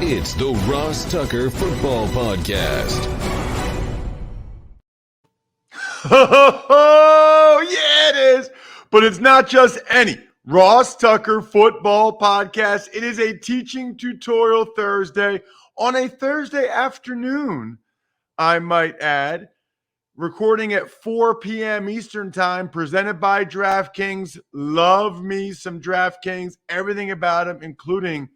It's the Ross Tucker Football Podcast. Oh, yeah, it is. But it's not just any Ross Tucker Football Podcast. It is a teaching tutorial Thursday on a Thursday afternoon, I might add. Recording at 4 p.m. Eastern Time, presented by DraftKings. Love me some DraftKings. Everything about them, including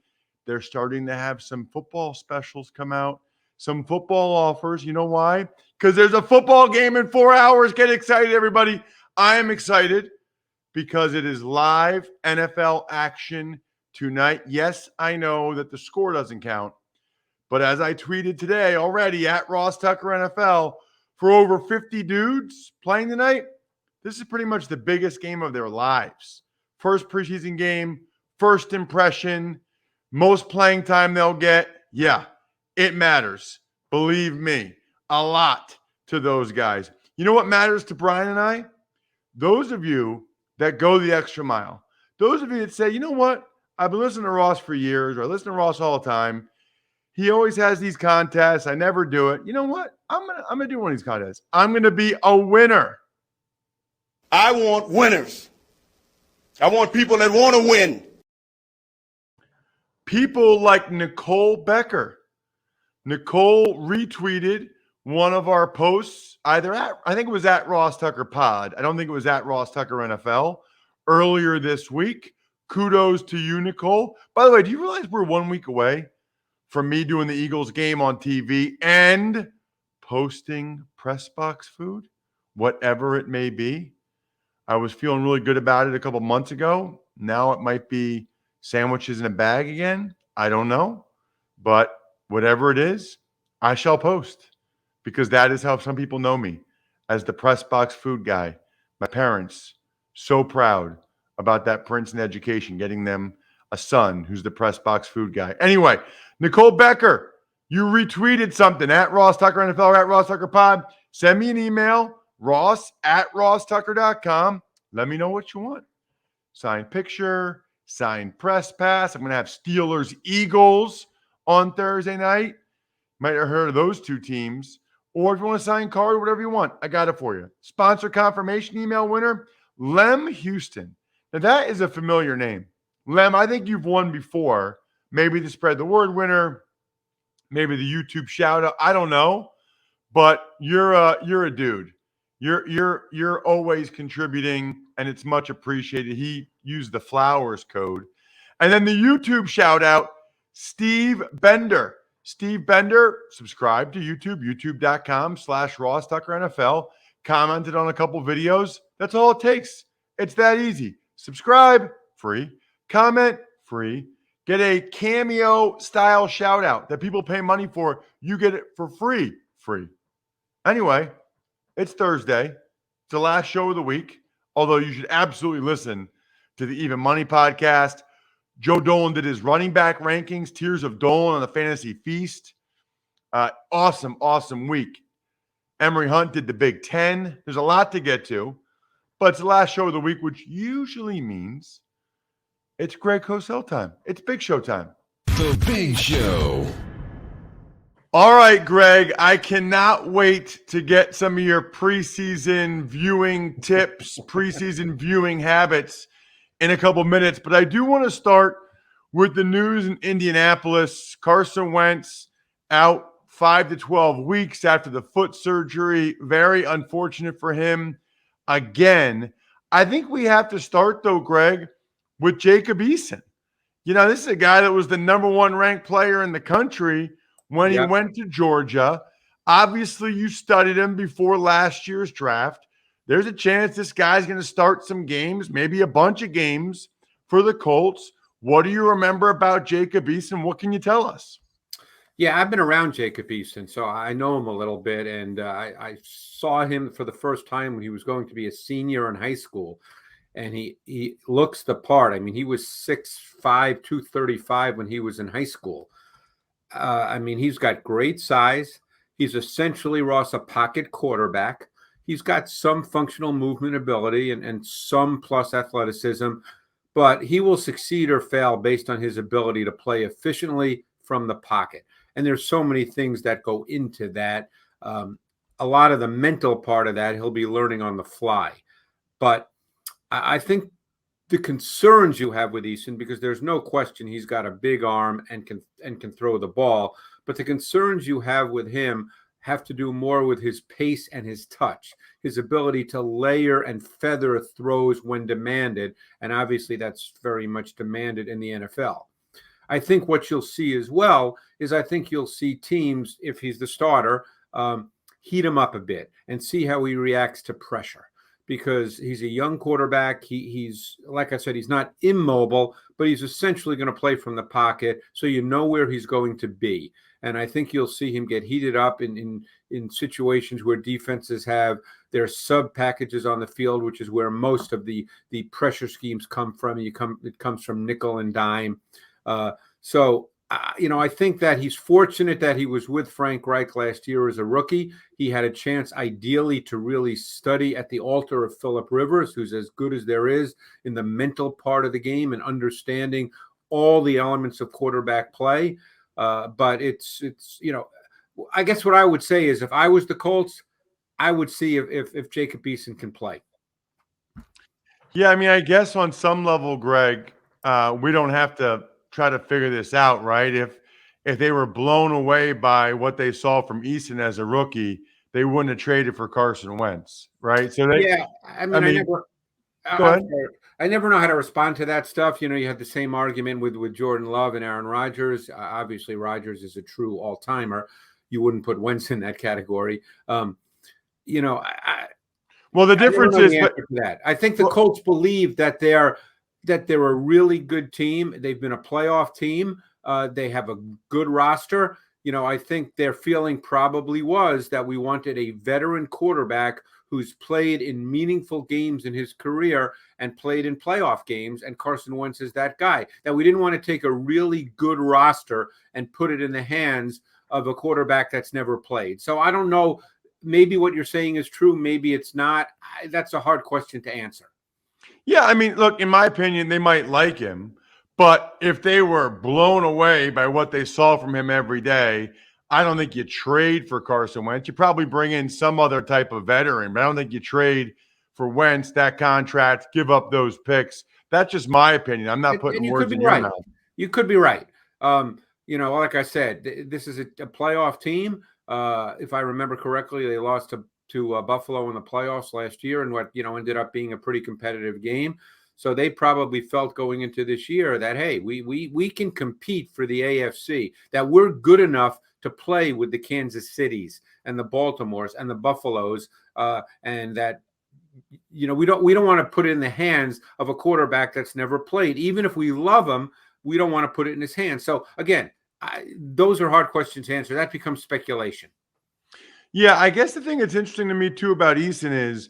they're starting to have some football specials come out, some football offers. You know why? Because there's a football game in 4 hours. Get excited, everybody. I am excited because it is live NFL action tonight. Yes, I know that the score doesn't count, but as I tweeted today already at Ross Tucker NFL, for over 50 dudes playing tonight, this is pretty much the biggest game of their lives. First preseason game, first impression, most playing time they'll get. Yeah, it matters. Believe me, a lot to those guys. You know what matters to Brian and I? Those of you that go the extra mile. Those of you that say, you know what? I've been listening to Ross for years, or I listen to Ross all the time. He always has these contests. I never do it. You know what? I'm gonna do one of these contests. I'm gonna be a winner. I want winners. I want people that want to win. People like Nicole Becker. Nicole retweeted one of our posts, either at, I think it was at Ross Tucker Pod. I don't think it was at Ross Tucker NFL earlier this week. Kudos to you, Nicole. By the way, do you realize we're 1 week away from me doing the Eagles game on TV and posting press box food, whatever it may be? I was feeling really good about it a couple months ago. Now it might be sandwiches in a bag again. I don't know. But whatever it is, I shall post, because that is how some people know me, as the press box food guy. My parents, so proud about that Princeton education, getting them a son who's the press box food guy. Anyway, Nicole Becker, you retweeted something at Ross Tucker NFL or at Ross Tucker Pod. Send me an email, ross@rosstucker.com. Let me know what you want. Signed picture, signed press pass. I'm going to have Steelers Eagles on Thursday night. Might have heard of those two teams. Or if you want a signed card, whatever you want, I got it for you. Sponsor confirmation email winner, Lem Houston. Now that is a familiar name. Lem, I think you've won before. Maybe the spread the word winner, maybe the YouTube shout out. I don't know, but you're a dude. You're always contributing, and it's much appreciated. He used the flowers code, and then the YouTube shout out, Steve Bender. Steve Bender subscribed to YouTube, youtube.com/Ross Tucker NFL. Commented on a couple videos. That's all it takes. It's that easy. Subscribe, free. Comment, free. Get a cameo style shout out that people pay money for. You get it for free. Anyway, it's Thursday. It's the last show of the week. Although you should absolutely listen to the Even Money podcast. Joe Dolan did his running back rankings, Tears of Dolan on the Fantasy Feast. Awesome week. Emory Hunt did the Big Ten. There's a lot to get to, but it's the last show of the week, which usually means it's Greg Cosell time. It's Big Show time. The Big Show. All right, Greg, I cannot wait to get some of your preseason viewing tips, preseason viewing habits in a couple minutes. But I do want to start with the news in Indianapolis. Carson Wentz out 5 to 12 weeks after the foot surgery. Very unfortunate for him. Again, I think we have to start, though, Greg, with Jacob Eason. You know, this is a guy that was the number one ranked player in the country when he went to Georgia. Obviously, you studied him before last year's draft. There's a chance this guy's going to start some games, maybe a bunch of games for the Colts. What do you remember about Jacob Eason? What can you tell us? Yeah, I've been around Jacob Eason, so I know him a little bit, and I saw him for the first time when he was going to be a senior in high school, and he looks the part. I mean, he was 6'5", 235 when he was in high school. I mean, he's got great size. He's essentially, Ross, a pocket quarterback. He's got some functional movement ability and some plus athleticism, but he will succeed or fail based on his ability to play efficiently, from the pocket. And there's so many things that go into that. A lot of the mental part of that he'll be learning on the fly. But I think the concerns you have with Eason, because there's no question he's got a big arm and can throw the ball, but the concerns you have with him have to do more with his pace and his touch, his ability to layer and feather throws when demanded, and obviously that's very much demanded in the NFL. I think what you'll see as well is I think you'll see teams, if he's the starter, heat him up a bit and see how he reacts to pressure. Because he's a young quarterback. He's, like I said, he's not immobile, but he's essentially going to play from the pocket, so you know where he's going to be. And I think you'll see him get heated up in situations where defenses have their sub packages on the field, which is where most of the pressure schemes come from. It comes from nickel and dime. I think that he's fortunate that he was with Frank Reich last year as a rookie. He had a chance, ideally, to really study at the altar of Phillip Rivers, who's as good as there is in the mental part of the game and understanding all the elements of quarterback play. But it's I guess what I would say is if I was the Colts, I would see if Jacob Eason can play. Yeah, I mean, I guess on some level, Greg, we don't have to try to figure this out, right? If they were blown away by what they saw from Eason as a rookie, they wouldn't have traded for Carson Wentz, right? So I never know how to respond to that stuff. You had the same argument with Jordan Love and Aaron Rodgers. Obviously, Rodgers is a true all-timer. You wouldn't put Wentz in that category. Well, the difference is that I think the Colts believe that they're a really good team. They've been a playoff team. They have a good roster. I think their feeling probably was that we wanted a veteran quarterback who's played in meaningful games in his career and played in playoff games, and Carson Wentz is that guy. That we didn't want to take a really good roster and put it in the hands of a quarterback that's never played. So I don't know. Maybe what you're saying is true. Maybe it's not. That's a hard question to answer. Yeah, I mean, look, in my opinion, they might like him, but if they were blown away by what they saw from him every day, I don't think you trade for Carson Wentz. You probably bring in some other type of veteran, but I don't think you trade for Wentz, that contract, give up those picks. That's just my opinion. I'm not putting words in your mouth. You could be right. Like I said, this is a playoff team. If I remember correctly, they lost to Buffalo in the playoffs last year, and what ended up being a pretty competitive game. So they probably felt going into this year that, hey, we can compete for the AFC, that we're good enough to play with the Kansas Cities and the Baltimores and the Buffaloes, and that we don't want to put it in the hands of a quarterback that's never played. Even if we love him, we don't want to put it in his hands. So again, those are hard questions to answer. That becomes speculation. Yeah, I guess the thing that's interesting to me too about Eason is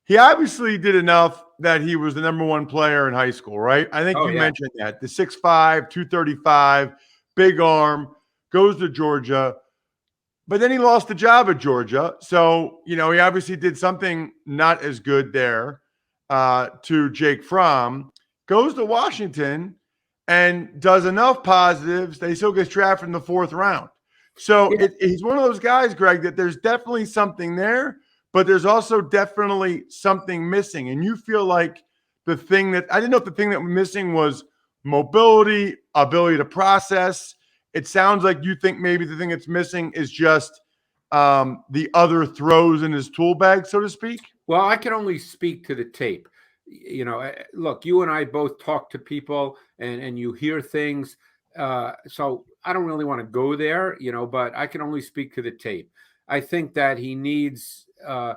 he obviously did enough that he was the number one player in high school, right? I think you mentioned that. The 6'5", 235, big arm, goes to Georgia. But then he lost the job at Georgia. So, he obviously did something not as good there to Jake Fromm. Goes to Washington and does enough positives that he still gets drafted in the 4th round. So he's one of those guys, Greg, that there's definitely something there, but there's also definitely something missing. And you feel like I didn't know if the thing that was missing was mobility, ability to process. It sounds like you think maybe the thing that's missing is just the other throws in his tool bag, so to speak. Well, I can only speak to the tape. Look, you and I both talk to people and you hear things. So I don't really want to go there, but I can only speak to the tape. I think that he needs a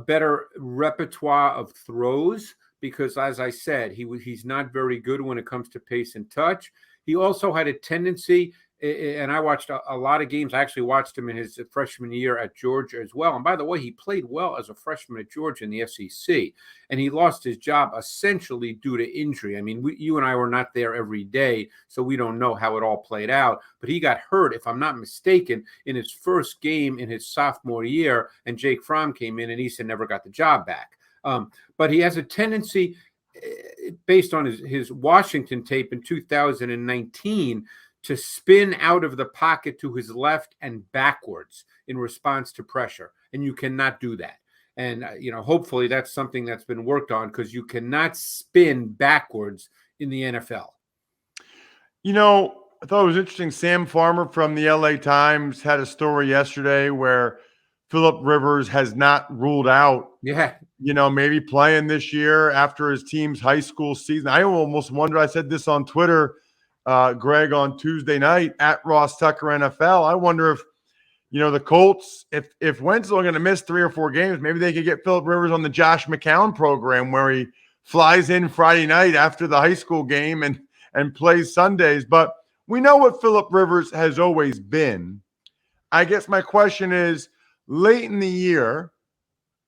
better repertoire of throws because, as I said, he's not very good when it comes to pace and touch. He also had a tendency, and I watched a lot of games. I actually watched him in his freshman year at Georgia as well. And by the way, he played well as a freshman at Georgia in the SEC. And he lost his job essentially due to injury. I mean, you and I were not there every day, so we don't know how it all played out. But he got hurt, if I'm not mistaken, in his first game in his sophomore year. And Jake Fromm came in, and Eason never got the job back. But he has a tendency, based on his Washington tape in 2019, to spin out of the pocket to his left and backwards in response to pressure. And you cannot do that. And, hopefully that's something that's been worked on, because you cannot spin backwards in the NFL. I thought it was interesting. Sam Farmer from the LA Times had a story yesterday where Phillip Rivers has not ruled out, maybe playing this year after his team's high school season. I almost wonder, I said this on Twitter, Greg, on Tuesday night at Ross Tucker NFL. I wonder if, the Colts, if Wentz is only going to miss 3 or 4 games, maybe they could get Phillip Rivers on the Josh McCown program where he flies in Friday night after the high school game and plays Sundays. But we know what Phillip Rivers has always been. I guess my question is, late in the year,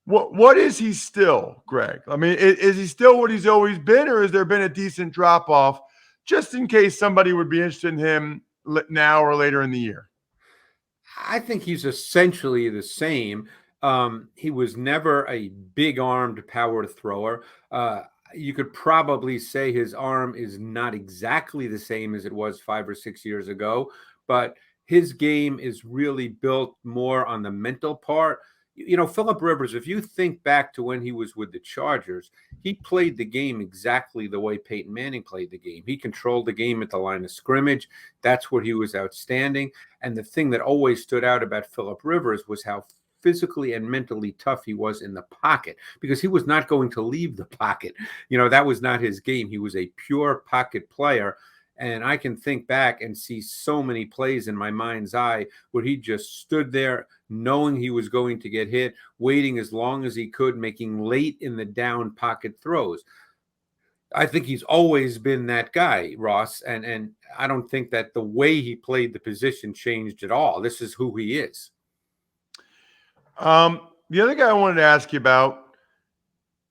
what is he still, Greg? I mean, is he still what he's always been, or has there been a decent drop-off, just in case somebody would be interested in him now or later in the year? I think he's essentially the same. He was never a big-armed power thrower. You could probably say his arm is not exactly the same as it was 5 or 6 years ago, but his game is really built more on the mental part. Phillip Rivers, if you think back to when he was with the Chargers, he played the game exactly the way Peyton Manning played the game. He controlled the game at the line of scrimmage. That's where he was outstanding. And the thing that always stood out about Phillip Rivers was how physically and mentally tough he was in the pocket, because he was not going to leave the pocket. That was not his game. He was a pure pocket player. And I can think back and see so many plays in my mind's eye where he just stood there knowing he was going to get hit, waiting as long as he could, making late in the down pocket throws. I think he's always been that guy, Ross. And I don't think that the way he played the position changed at all. This is who he is. The other guy I wanted to ask you about,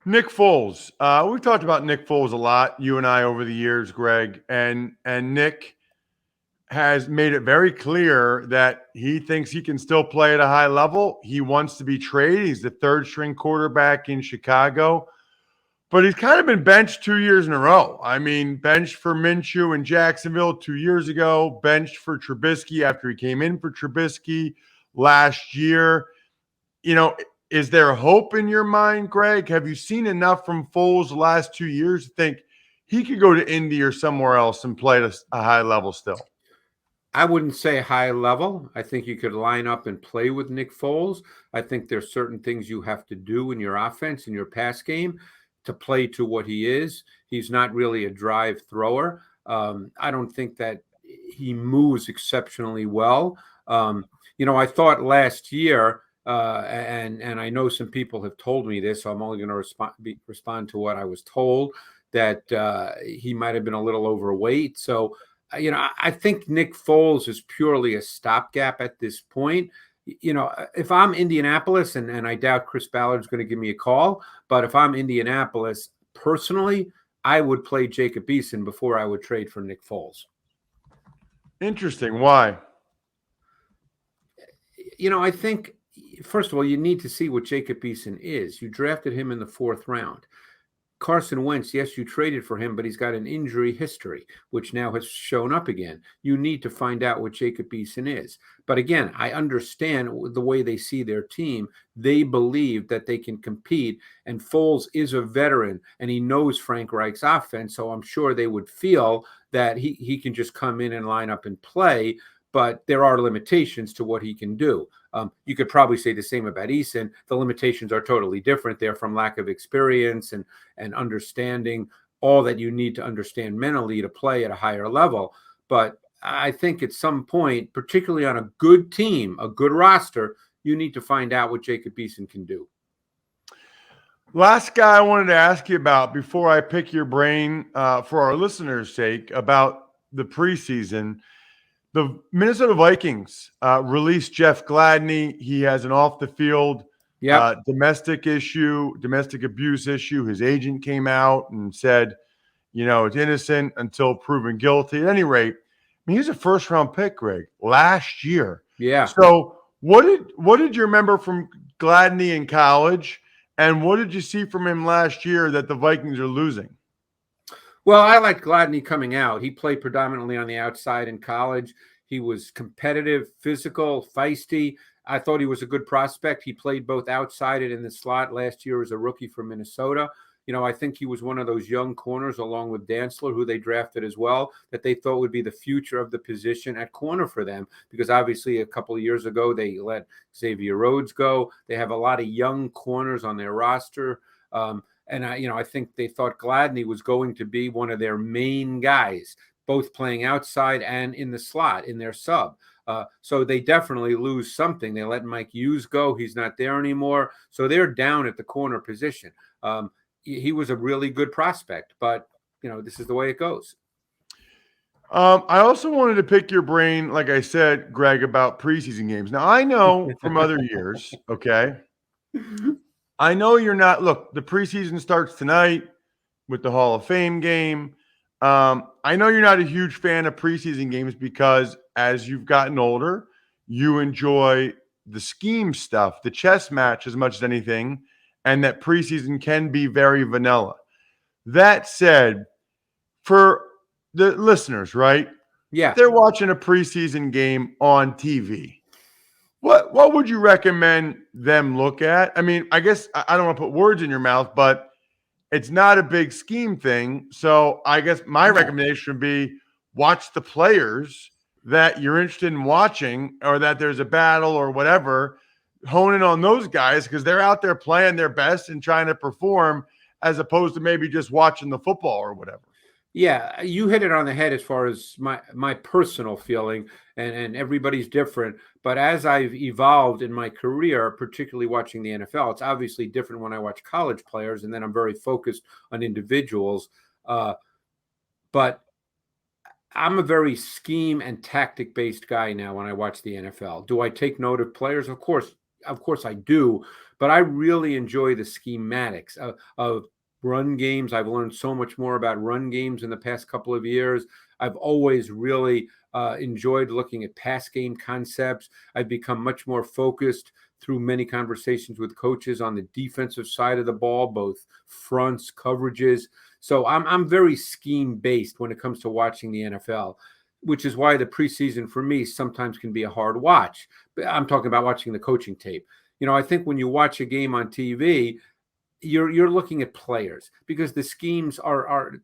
Nick Foles. We've talked about Nick Foles a lot, you and I, over the years, Greg, and Nick has made it very clear that he thinks he can still play at a high level. He wants to be traded. He's the third-string quarterback in Chicago, but he's kind of been benched 2 years in a row. I mean, benched for Minshew in Jacksonville 2 years ago, benched for Trubisky after he came in for Trubisky last year. Is there hope in your mind, Greg? Have you seen enough from Foles the last 2 years to think he could go to Indy or somewhere else and play at a high level still? I wouldn't say high level. I think you could line up and play with Nick Foles. I think there's certain things you have to do in your offense, in your pass game, to play to what he is. He's not really a drive thrower. I don't think that he moves exceptionally well. I thought last year, and I know some people have told me this, so I'm only going to respond to what I was told, that he might have been a little overweight. So, I think Nick Foles is purely a stopgap at this point. If I'm Indianapolis, and I doubt Chris Ballard's going to give me a call, but if I'm Indianapolis, personally, I would play Jacob Eason before I would trade for Nick Foles. Interesting. Why? I think, first of all, you need to see what Jacob Eason is. You drafted him in the 4th round. Carson Wentz, yes, you traded for him, but he's got an injury history, which now has shown up again. You need to find out what Jacob Eason is. But again, I understand the way they see their team. They believe that they can compete, and Foles is a veteran, and he knows Frank Reich's offense, so I'm sure they would feel that he can just come in and line up and play, but there are limitations to what he can do. You could probably say the same about Eason. The limitations are totally different. They're from lack of experience and understanding all that you need to understand mentally to play at a higher level. But I think at some point, particularly on a good team, a good roster, you need to find out what Jacob Eason can do. Last guy I wanted to ask you about before I pick your brain for our listeners' sake about the preseason. The Minnesota Vikings released Jeff Gladney. He has an off-the-field domestic abuse issue. His agent came out and said, it's innocent until proven guilty. At any rate, he's a first-round pick, Greg, last year. Yeah. So what did you remember from Gladney in college, and what did you see from him last year that the Vikings are losing? Well, I like Gladney coming out. He played predominantly on the outside in college. He was competitive, physical, feisty. I thought he was a good prospect. He played both outside and in the slot last year as a rookie from Minnesota. I think he was one of those young corners along with Dantzler, who they drafted as well, that they thought would be the future of the position at corner for them, because obviously a couple of years ago they let Xavier Rhodes go. They have a lot of young corners on their roster. And I think they thought Gladney was going to be one of their main guys, both playing outside and in the slot in their sub. So they definitely lose something. They let Mike Hughes go. He's not there anymore. So they're down at the corner position. He was a really good prospect, but this is the way it goes. I also wanted to pick your brain, like I said, Greg, about preseason games. Now, I know from other years, okay, I know you're not – look, the preseason starts tonight with the Hall of Fame game. I know you're not a huge fan of preseason games because as you've gotten older, you enjoy the scheme stuff, the chess match as much as anything, and that preseason can be very vanilla. That said, for the listeners, right? Yeah. If they're watching a preseason game on TV, what would you recommend them look at? I mean, I guess I don't want to put words in your mouth, but it's not a big scheme thing. So I guess my recommendation would be watch the players that you're interested in watching, or that there's a battle or whatever. Hone in on those guys because they're out there playing their best and trying to perform, as opposed to maybe just watching the football or whatever. Yeah, you hit it on the head as far as my personal feeling, and everybody's different. But as I've evolved in my career, particularly watching the NFL, it's obviously different when I watch college players, and then I'm very focused on individuals. But I'm a very scheme and tactic-based guy now when I watch the NFL. Do I take note of players? Of course I do. But I really enjoy the schematics of run games. I've learned so much more about run games in the past couple of years. I've always really enjoyed looking at pass game concepts. I've become much more focused through many conversations with coaches on the defensive side of the ball, both fronts, coverages. So I'm very scheme based when it comes to watching the NFL, which is why the preseason for me sometimes can be a hard watch. But I'm talking about watching the coaching tape. I think when you watch a game on TV, you're looking at players because the schemes are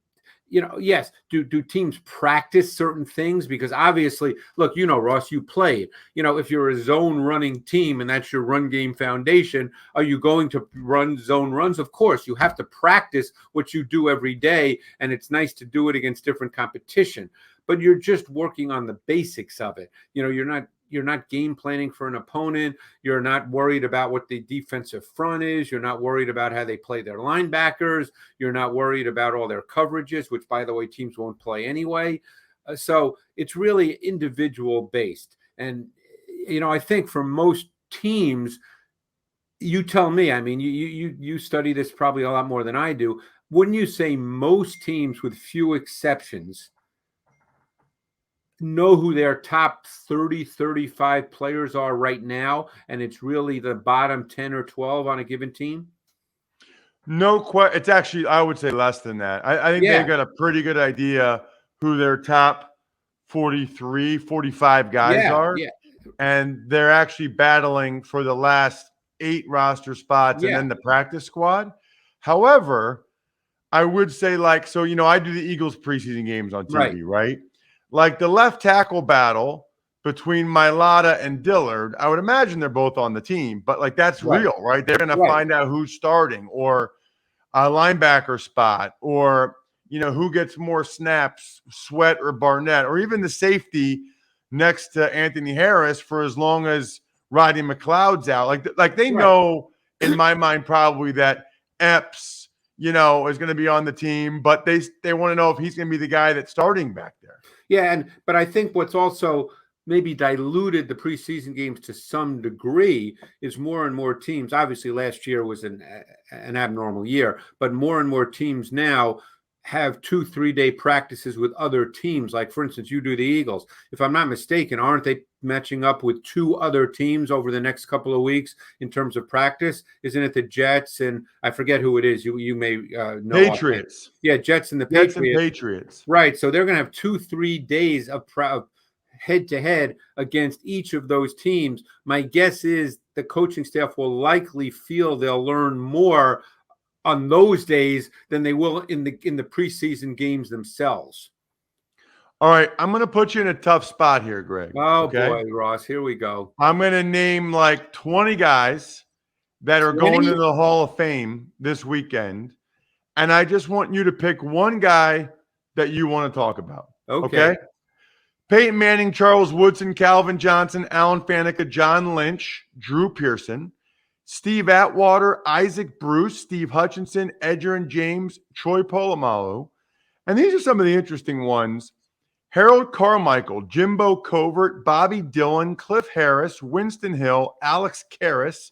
yes. Do teams practice certain things? Because obviously, look, Ross, you played. If you're a zone running team and that's your run game foundation, are you going to run zone runs? Of course, you have to practice what you do every day, and it's nice to do it against different competition. But you're just working on the basics of it. You're not game planning for an opponent. You're not worried about what the defensive front is. You're not worried about how they play their linebackers. You're not worried about all their coverages, which, by the way, teams won't play anyway. So it's really individual based. And, I think for most teams, you tell me, I mean, you study this probably a lot more than I do. Wouldn't you say most teams, with few exceptions, know who their top 30, 35 players are right now, and it's really the bottom 10 or 12 on a given team? No question. It's actually, I would say less than that. I think they've got a pretty good idea who their top 43, 45 guys are. Yeah. And they're actually battling for the last 8 roster spots and then the practice squad. However, I would say, I do the Eagles preseason games on TV, right? Like the left tackle battle between Mailata and Dillard, I would imagine they're both on the team, but that's real, right? They're going to find out who's starting, or a linebacker spot, or, who gets more snaps, Sweat or Barnett, or even the safety next to Anthony Harris for as long as Rodney McLeod's out. Like they know, in my mind, probably that Epps, is going to be on the team, but they want to know if he's going to be the guy that's starting back there. Yeah, but I think what's also maybe diluted the preseason games to some degree is more and more teams. Obviously, last year was an abnormal year, but more and more teams now have 2-3 day practices with other teams. Like, for instance, you do the Eagles. If I'm not mistaken, aren't they matching up with 2 other teams over the next couple of weeks in terms of practice? Isn't it the Jets and I forget who it is? You may know. Patriots. Yeah, Jets and the Jets Patriots. and Patriots. Right. So they're going to have 2-3 days of head-to-head against each of those teams. My guess is the coaching staff will likely feel they'll learn more on those days than they will in the preseason games themselves. All right, I'm going to put you in a tough spot here, Greg. Oh, okay? boy, Ross, here we go. I'm going to name like 20 guys that are 20? going to the Hall of Fame this weekend, and I just want you to pick one guy that you want to talk about. Okay? Peyton Manning, Charles Woodson, Calvin Johnson, Alan Faneca, John Lynch, Drew Pearson, Steve Atwater, Isaac Bruce, Steve Hutchinson, Edgerrin James, Troy Polamalu. And these are some of the interesting ones. Harold Carmichael, Jimbo Covert, Bobby Dillon, Cliff Harris, Winston Hill, Alex Karras,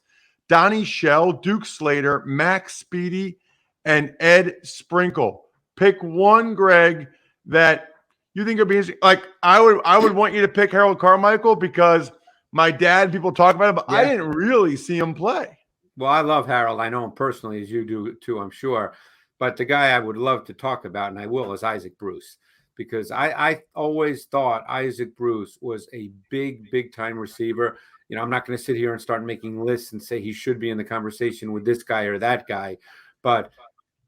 Donnie Shell, Duke Slater, Max Speedy, and Ed Sprinkle. Pick one, Greg, that you think would be interesting. Like, I would want you to pick Harold Carmichael because my dad, people talk about it, but I didn't really see him play. Well, I love Harold. I know him personally, as you do too, I'm sure. But the guy I would love to talk about, and I will, is Isaac Bruce. Because I always thought Isaac Bruce was a big time receiver. You know, I'm not going to sit here and start making lists and say he should be in the conversation with this guy or that guy. But,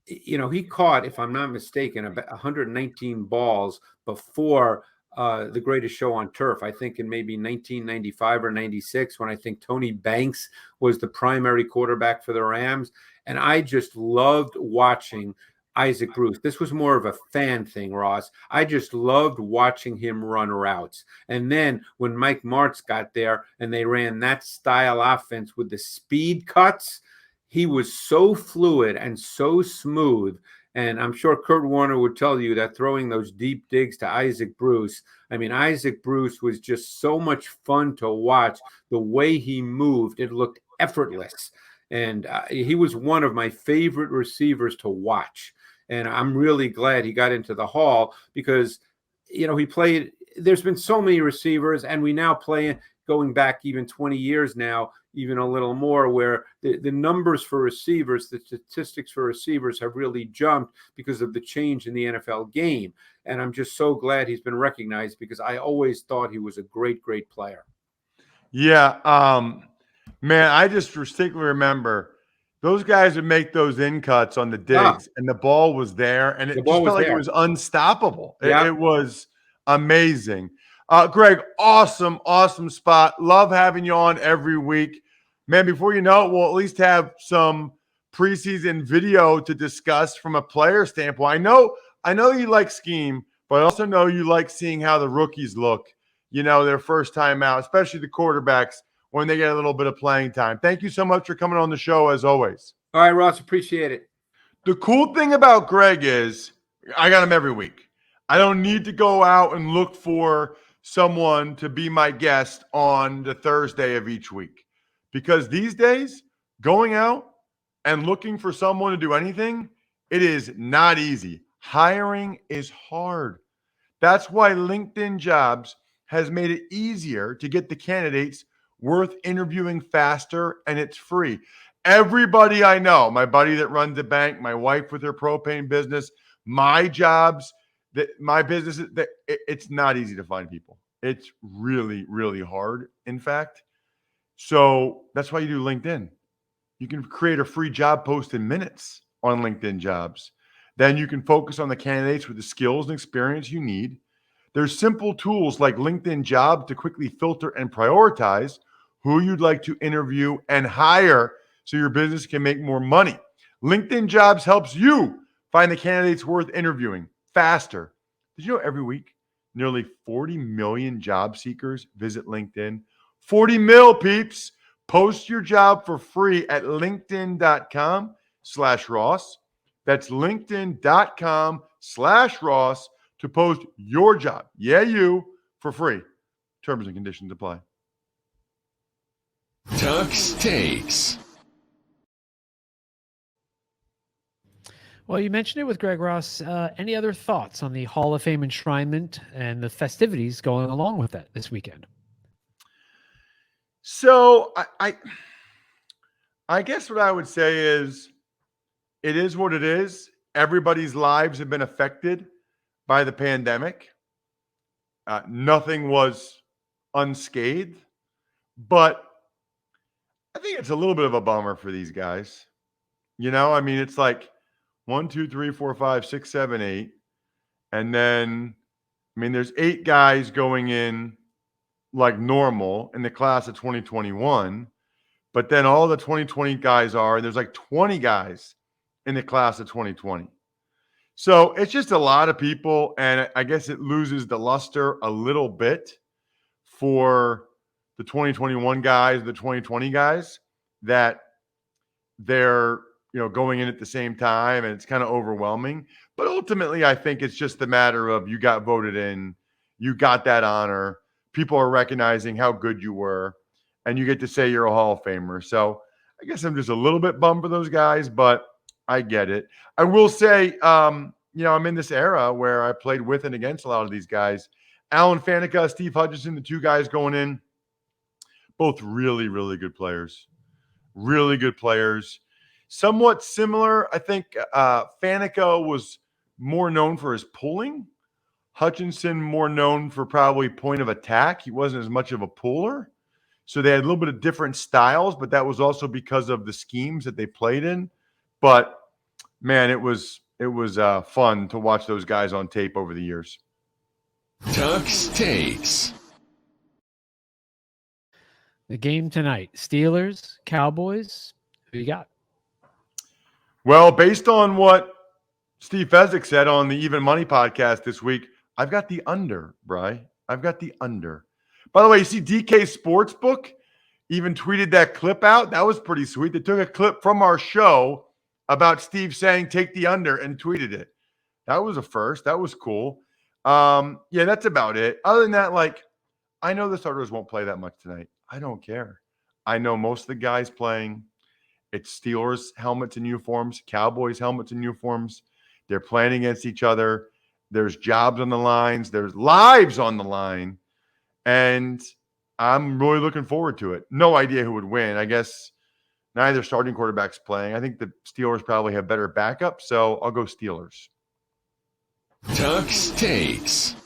you know, he caught, if I'm not mistaken, about 119 balls before the greatest show on turf, I think in maybe 1995 or 96, when I think Tony Banks was the primary quarterback for the Rams. And I just loved watching Isaac Bruce. This was more of a fan thing, Ross. I just loved watching him run routes. And then when Mike Martz got there and they ran that style offense with the speed cuts, he was so fluid and so smooth. And I'm sure Kurt Warner would tell you that throwing those deep digs to Isaac Bruce, I mean, Isaac Bruce was just so much fun to watch. The way he moved, it looked effortless. And he was one of my favorite receivers to watch. And I'm really glad he got into the Hall because, you know, he played. There's been so many receivers, and we now play going back even 20 years now, even a little more, where the numbers for receivers, the statistics for receivers have really jumped because of the change in the NFL game. And I'm just so glad he's been recognized because I always thought he was a great player. Yeah. Man, I just distinctly remember those guys would make those in cuts on the digs, and the ball was there, and it just felt like it was unstoppable. It was amazing. Greg, awesome spot. Love having you on every week. Man, before you know it, we'll at least have some preseason video to discuss from a player standpoint. I know you like scheme, but I also know you like seeing how the rookies look, you know, their first time out, especially the quarterbacks, when they get a little bit of playing time. Thank you so much for coming on the show, as always. All right, Ross, appreciate it. The cool thing about Greg is I got him every week. I don't need to go out and look for someone to be my guest on the Thursday of each week. Because these days, going out and looking for someone to do anything, it is not easy. Hiring is hard. That's why LinkedIn Jobs has made it easier to get the candidates worth interviewing faster, and it's free. Everybody I know, my buddy that runs the bank, my wife with her propane business, my jobs, my businesses, it's not easy to find people. It's really hard, in fact. So that's why you do LinkedIn. You can create a free job post in minutes on LinkedIn Jobs. Then you can focus on the candidates with the skills and experience you need. There's simple tools like LinkedIn Jobs to quickly filter and prioritize who you'd like to interview and hire so your business can make more money. LinkedIn Jobs helps you find the candidates worth interviewing faster. Did you know every week nearly 40 million job seekers visit LinkedIn? 40 mil, peeps. Post your job for free at linkedin.com/Ross. That's linkedin.com/Ross to post your job. Yeah, you, for free. Terms and conditions apply. Tuck's Takes. Well, you mentioned it with Greg Ross. Any other thoughts on the Hall of Fame enshrinement and the festivities going along with that this weekend? So I guess what I would say is it is what it is. Everybody's lives have been affected by the pandemic. Nothing was unscathed, but I think it's a little bit of a bummer for these guys. I mean, it's like 1, 2, 3, 4, 5, 6, 7, 8. And then, I mean, there's 8 guys going in like normal in the class of 2021. But then all the 2020 guys are, and there's like 20 guys in the class of 2020. So it's just a lot of people. And I guess it loses the luster a little bit for the 2021 guys, the 2020 guys, that they're going in at the same time, and it's kind of overwhelming. But ultimately, I think it's just the matter of you got voted in, you got that honor, people are recognizing how good you were, and you get to say you're a Hall of Famer. So I guess I'm just a little bit bummed for those guys, but I get it. I will say, I'm in this era where I played with and against a lot of these guys. Alan Faneca, Steve Hutchinson, the 2 guys going in, both really, really good players. Really good players. Somewhat similar. I think Faneca was more known for his pulling. Hutchinson more known for probably point of attack. He wasn't as much of a puller. So they had a little bit of different styles, but that was also because of the schemes that they played in. But man, it was fun to watch those guys on tape over the years. Tuck's Takes. The game tonight, Steelers, Cowboys. Who you got? Well, based on what Steve Fezzik said on the Even Money podcast this week, I've got the under, Bri. I've got the under. By the way, you see DK Sportsbook even tweeted that clip out. That was pretty sweet. They took a clip from our show about Steve saying take the under and tweeted it. That was a first. That was cool. Yeah, that's about it. Other than that, I know the starters won't play that much tonight. I don't care. I know most of the guys playing. It's Steelers helmets and uniforms, Cowboys helmets and uniforms. They're playing against each other. There's jobs on the lines. There's lives on the line. And I'm really looking forward to it. No idea who would win. I guess neither starting quarterback's playing. I think the Steelers probably have better backup, so I'll go Steelers. Tuck's Takes.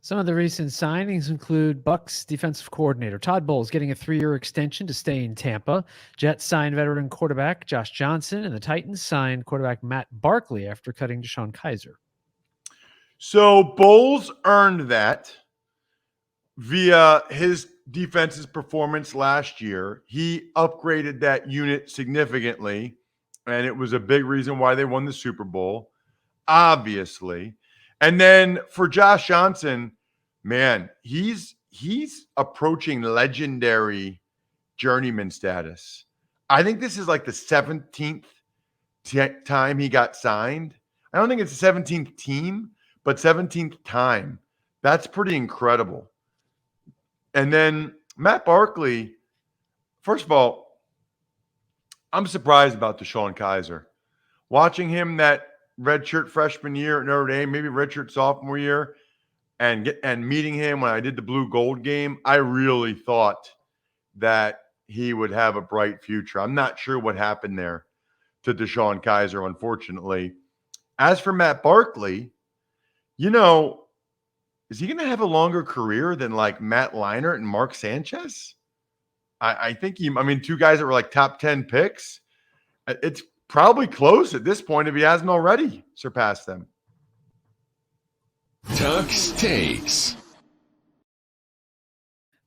Some of the recent signings include Bucs defensive coordinator Todd Bowles getting a 3-year extension to stay in Tampa. Jets signed veteran quarterback Josh Johnson, and the Titans signed quarterback Matt Barkley after cutting Deshaun Kaiser. So Bowles earned that via his defense's performance last year. He upgraded that unit significantly, and it was a big reason why they won the Super Bowl, obviously. And then for Josh Johnson, man, he's approaching legendary journeyman status. I think this is like the 17th time he got signed. I don't think it's the 17th team, but 17th time. That's pretty incredible. And then Matt Barkley, first of all, I'm surprised about Deshaun Kaiser. Watching him that redshirt freshman year at Notre Dame, maybe redshirt sophomore year, and meeting him when I did the blue gold game, I really thought that he would have a bright future. I'm not sure what happened there to Deshaun Kaiser, unfortunately. As for Matt Barkley, is he going to have a longer career than like Matt Leinart and Mark Sanchez? I think 2 guys that were like top 10 picks. It's probably close at this point if he hasn't already surpassed them. Tuck's Takes.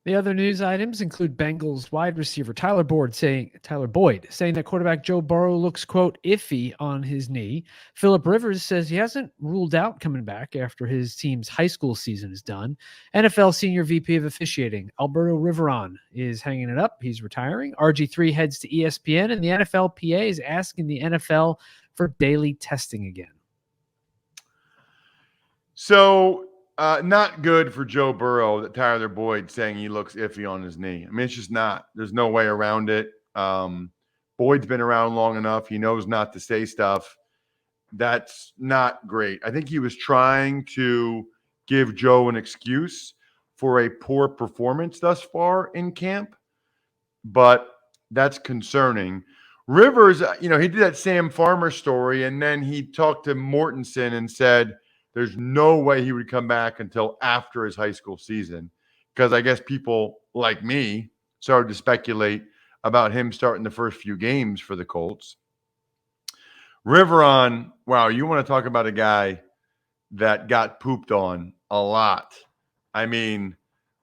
The other news items include Bengals wide receiver Tyler Boyd saying that quarterback Joe Burrow looks, quote, iffy on his knee. Phillip Rivers says he hasn't ruled out coming back after his team's high school season is done. NFL senior VP of officiating Alberto Riveron is hanging it up. He's retiring. RG3 heads to ESPN, and the NFLPA is asking the NFL for daily testing again. So not good for Joe Burrow that Tyler Boyd saying he looks iffy on his knee. I mean, it's just not. There's no way around it. Boyd's been around long enough. He knows not to say stuff. That's not great. I think he was trying to give Joe an excuse for a poor performance thus far in camp, but that's concerning. Rivers, he did that Sam Farmer story, and then he talked to Mortensen and said there's no way he would come back until after his high school season, because I guess people like me started to speculate about him starting the first few games for the Colts. Riveron, wow, you want to talk about a guy that got pooped on a lot. I mean,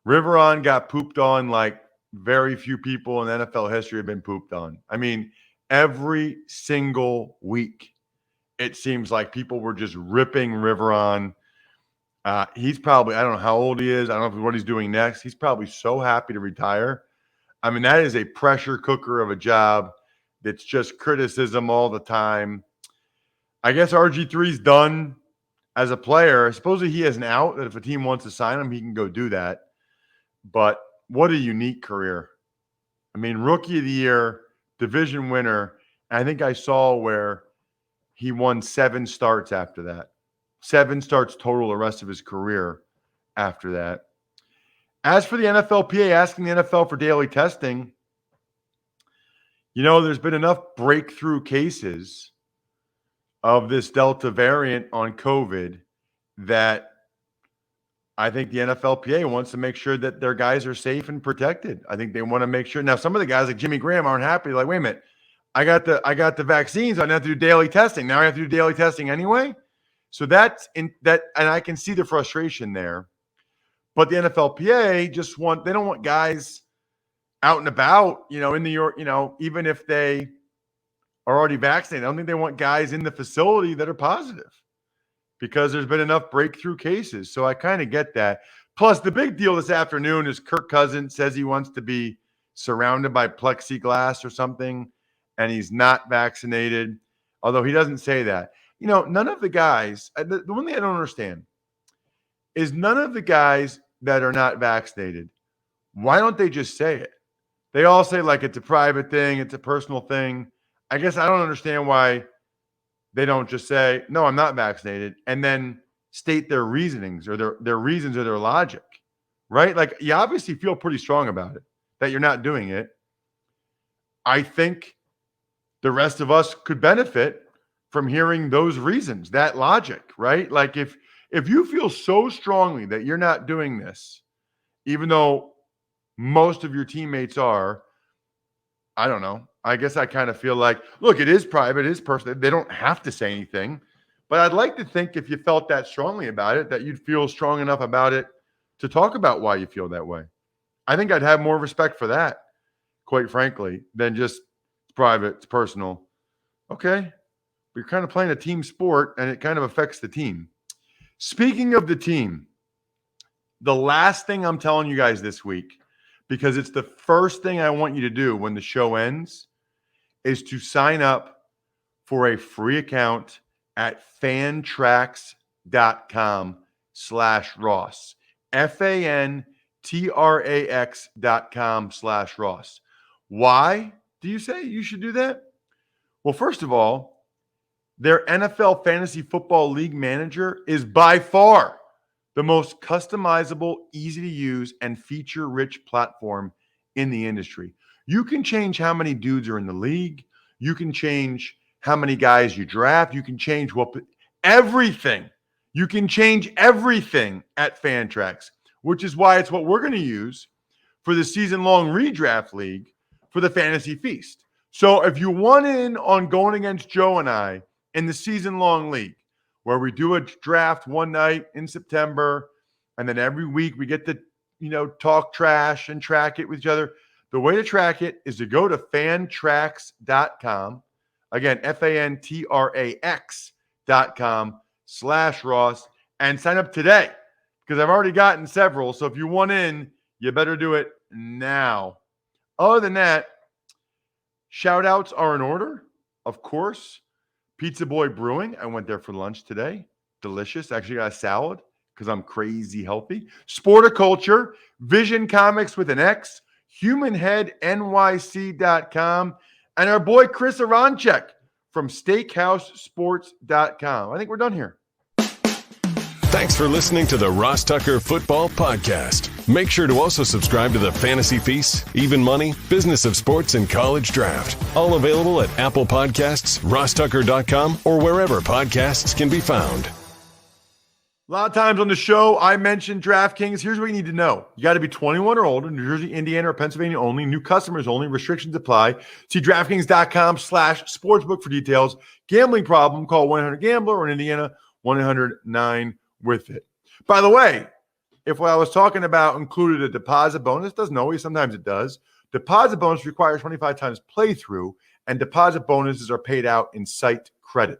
Riveron got pooped on like very few people in NFL history have been pooped on. I mean, every single week, it seems like people were just ripping Riveron. He's probably, I don't know how old he is. I don't know what he's doing next. He's probably so happy to retire. I mean, that is a pressure cooker of a job. That's just criticism all the time. I guess RG3's done as a player. Supposedly he has an out that if a team wants to sign him, he can go do that. But what a unique career. I mean, rookie of the year, division winner. And I think I saw where he won 7 starts after that. 7 starts total the rest of his career after that. As for the NFLPA asking the NFL for daily testing, there's been enough breakthrough cases of this Delta variant on COVID that I think the NFLPA wants to make sure that their guys are safe and protected. I think they want to make sure. Now, some of the guys like Jimmy Graham aren't happy. Like, wait a minute, I got the vaccines. I don't have to do daily testing. Now I have to do daily testing anyway. So that's in that, and I can see the frustration there. But the NFLPA they don't want guys out and about, in New York, even if they are already vaccinated. I don't think they want guys in the facility that are positive because there's been enough breakthrough cases. So I kind of get that. Plus, the big deal this afternoon is Kirk Cousins says he wants to be surrounded by plexiglass or something, and he's not vaccinated, although he doesn't say that. None of the guys, the one thing I don't understand is none of the guys that are not vaccinated, why don't they just say it? They all say like it's a private thing, it's a personal thing. I guess I don't understand why they don't just say, no, I'm not vaccinated, and then state their reasonings or their reasons or their logic, right? Like, you obviously feel pretty strong about it, that you're not doing it. I think the rest of us could benefit from hearing those reasons, that logic, right? Like, if you feel so strongly that you're not doing this, even though most of your teammates are, I don't know. I guess I kind of feel like, look, it is private, it is personal. They don't have to say anything. But I'd like to think if you felt that strongly about it, that you'd feel strong enough about it to talk about why you feel that way. I think I'd have more respect for that, quite frankly, than just it's private, it's personal. Okay. But you're kind of playing a team sport, and it kind of affects the team. Speaking of the team, the last thing I'm telling you guys this week, because it's the first thing I want you to do when the show ends, is to sign up for a free account at fantrax.com/Ross. fantrax.com/Ross. Why do you say you should do that? Well, first of all, their NFL Fantasy Football League Manager is by far the most customizable, easy to use, and feature-rich platform in the industry. You can change how many dudes are in the league. You can change how many guys you draft. You can change everything. You can change everything at Fantrax, which is why it's what we're going to use for the season-long redraft league for the Fantasy Feast. So if you want in on going against Joe and I in the season-long league, where we do a draft one night in September, and then every week we get to, talk trash and track it with each other. The way to track it is to go to fantrax.com. Again, fantrax.com/Ross, and sign up today, because I've already gotten several. So if you want in, you better do it now. Other than that, shout outs are in order, of course. Pizza Boy Brewing. I went there for lunch today. Delicious. Actually got a salad because I'm crazy healthy. Sporticulture, Vision Comics with an X, HumanHeadNYC.com, and our boy Chris Aronchek from SteakhouseSports.com. I think we're done here. Thanks for listening to the Ross Tucker Football Podcast. Make sure to also subscribe to the Fantasy Feast, Even Money, Business of Sports, and College Draft. All available at Apple Podcasts, RossTucker.com, or wherever podcasts can be found. A lot of times on the show, I mentioned DraftKings. Here's what you need to know. You got to be 21 or older, New Jersey, Indiana, or Pennsylvania only. New customers only. Restrictions apply. See DraftKings.com/sportsbook for details. Gambling problem, call 1-800-GAMBLER, or in Indiana, 1-800-9-WITH-IT. By the way, if what I was talking about included a deposit bonus, doesn't always, sometimes it does. Deposit bonus requires 25 times playthrough, and deposit bonuses are paid out in site credit.